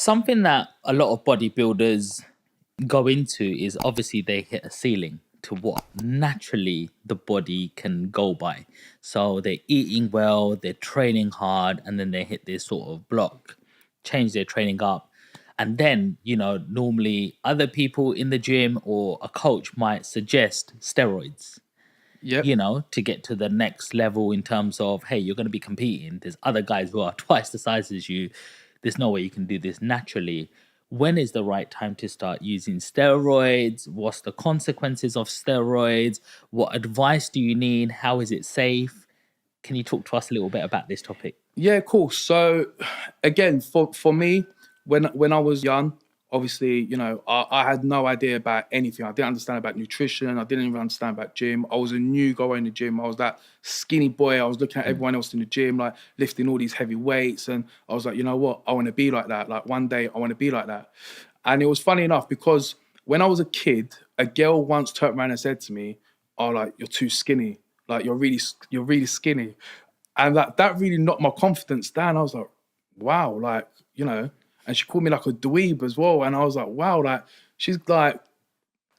Something that a lot of bodybuilders go into is obviously they hit a ceiling to what naturally the body can go by. So they're eating well, they're training hard, and then they hit this sort of block, change their training up. And then, normally other people in the gym or a coach might suggest steroids, Yep. to get to the next level in terms of, hey, you're going to be competing. There's other guys who are twice the size as you. There's no way you can do this naturally. When is the right time to start using steroids? What's the consequences of steroids? What advice do you need? How is it safe? Can you talk to us a little bit about this topic? Yeah, cool. So again, for me, when I was young, obviously, I had no idea about anything. I didn't understand about nutrition. I didn't even understand about gym. I was a new guy in the gym. I was that skinny boy. I was looking at everyone else in the gym, like lifting all these heavy weights. And I was like, you know what? I want to be like that. Like one day I want to be like that. And it was funny enough because when I was a kid, a girl once turned around and said to me, "Oh, like you're too skinny. Like you're really skinny." And that really knocked my confidence down. I was like, wow, like, and she called me like a dweeb as well. And I was like, wow, like, she's like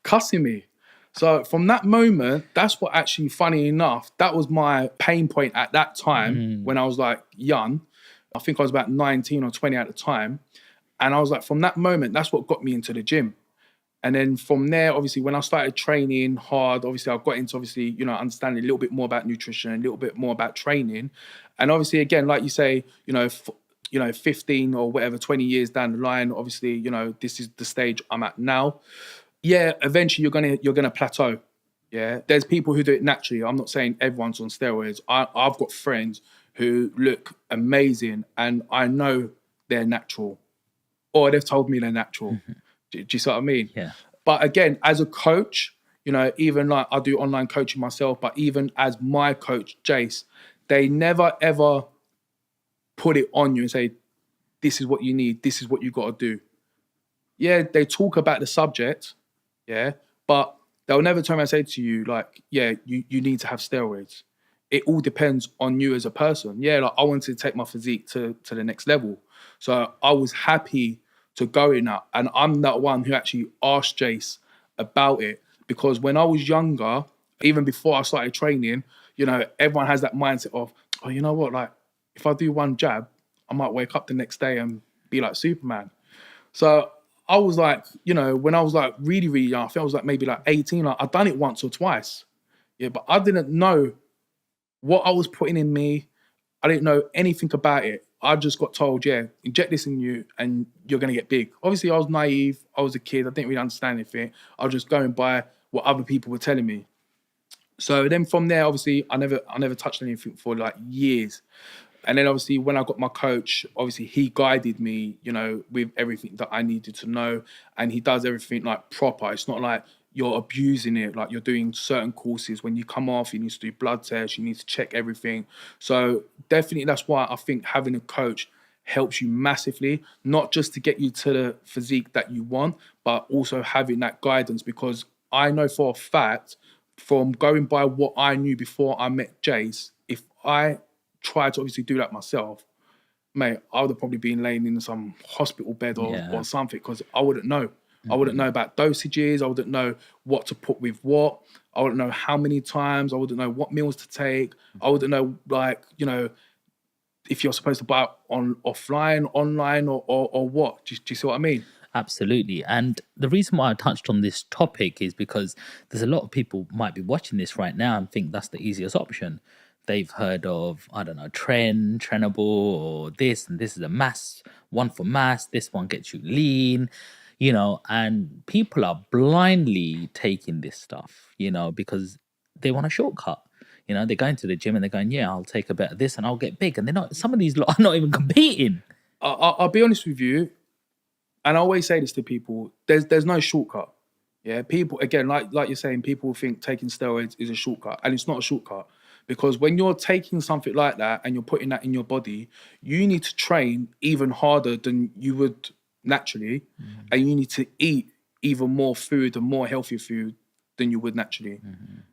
cussing me. So from that moment, that's what actually, funny enough, that was my pain point at that time when I was like young. I think I was about 19 or 20 at the time. And I was like, from that moment, that's what got me into the gym. And then from there, obviously, when I started training hard, obviously, I got into, understanding a little bit more about nutrition, a little bit more about training. And obviously, again, like you say, 15 or whatever, 20 years down the line, obviously, this is the stage I'm at now. Yeah, eventually you're gonna plateau. Yeah, there's people who do it naturally. I'm not saying everyone's on steroids. I've got friends who look amazing and I know they're natural, or they've told me they're natural. Do you see what I mean? Yeah. But again, as a coach, even like I do online coaching myself, but even as my coach, Jace, they never ever put it on you and say, this is what you need, this is what you got to do. Yeah, they talk about the subject, yeah, but they'll never turn around and say to you, like, yeah, you need to have steroids. It all depends on you as a person. Yeah, like I wanted to take my physique to the next level. So I was happy to go in that. And I'm that one who actually asked Jace about it, because when I was younger, even before I started training, everyone has that mindset of, oh, you know what, like if I do one jab, I might wake up the next day and be like Superman. So I was like, when I was like really, really young, I think I was like maybe like 18, like I'd done it once or twice. Yeah, but I didn't know what I was putting in me. I didn't know anything about it. I just got told, yeah, inject this in you and you're going to get big. Obviously, I was naive. I was a kid. I didn't really understand anything. I was just going by what other people were telling me. So then from there, obviously, I never touched anything for like years. And then obviously when I got my coach, obviously he guided me, with everything that I needed to know. And he does everything like proper. It's not like you're abusing it, like you're doing certain courses. When you come off, you need to do blood tests, you need to check everything. So definitely that's why I think having a coach helps you massively, not just to get you to the physique that you want, but also having that guidance. Because I know for a fact, from going by what I knew before I met Jace, if I tried to obviously do that myself, mate, I would have probably been laying in some hospital bed or something, because I wouldn't know. I wouldn't know about dosages. I wouldn't know what to put with what. I wouldn't know how many times. I wouldn't know what meals to take. I wouldn't know, like, if you're supposed to buy it offline, online, or what. Do you see what I mean? Absolutely. And the reason why I touched on this topic is because there's a lot of people might be watching this right now and think that's the easiest option. They've heard of, I don't know, Trainable, or this, and this is a mass, one for mass, this one gets you lean, and people are blindly taking this stuff, because they want a shortcut. They're going to the gym and they're going, yeah, I'll take a bit of this and I'll get big. And they're not, some of these lot are not even competing. I'll be honest with you, and I always say this to people, there's no shortcut. Yeah, people, again, like you're saying, people think taking steroids is a shortcut, and it's not a shortcut. Because when you're taking something like that and you're putting that in your body, you need to train even harder than you would naturally, and you need to eat even more food and more healthy food than you would naturally.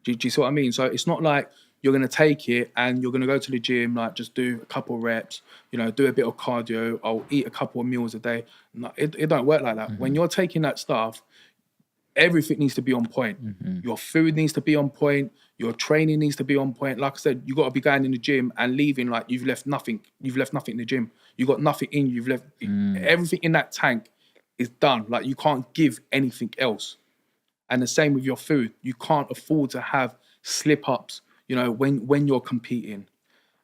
Do you see what I mean? So it's not like you're going to take it and you're going to go to the gym, like just do a couple of reps, you know, do a bit of cardio, I'll eat a couple of meals a day. No, it don't work like that. When you're taking that stuff, everything needs to be on point. Your food needs to be on point. Your training needs to be on point. Like I said, you got to be going in the gym and leaving like you've left nothing. You've left nothing in the gym. You got nothing in you. You've left everything in that tank is done. Like you can't give anything else. And the same with your food. You can't afford to have slip-ups, you know, when you're competing.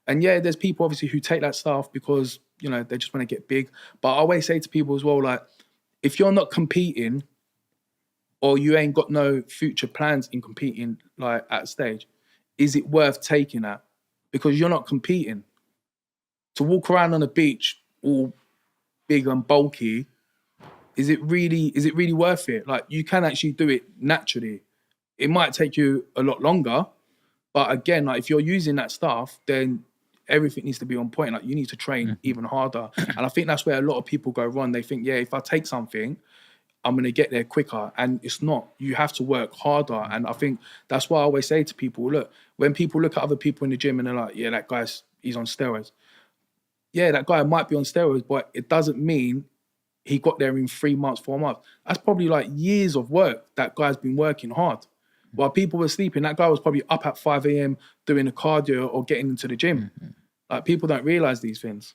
And yeah, there's people obviously who take that stuff because, you know, they just want to get big. But I always say to people as well, like, if you're not competing or you ain't got no future plans in competing, like at a stage, is it worth taking that? Because you're not competing. To walk around on the beach all big and bulky, is it really worth it? Like, you can actually do it naturally. It might take you a lot longer, but again, like if you're using that stuff, then everything needs to be on point. Like you need to train even harder. And I think that's where a lot of people go wrong. They think, yeah, if I take something, I'm going to get there quicker. And it's not. You have to work harder. And I think that's why I always say to people, look, when people look at other people in the gym and they're like, yeah, that he's on steroids. Yeah, that guy might be on steroids, but it doesn't mean he got there in 3 months, 4 months. That's probably like years of work. That guy's been working hard. While people were sleeping, that guy was probably up at 5 a.m. doing a cardio or getting into the gym. Like, people don't realize these things.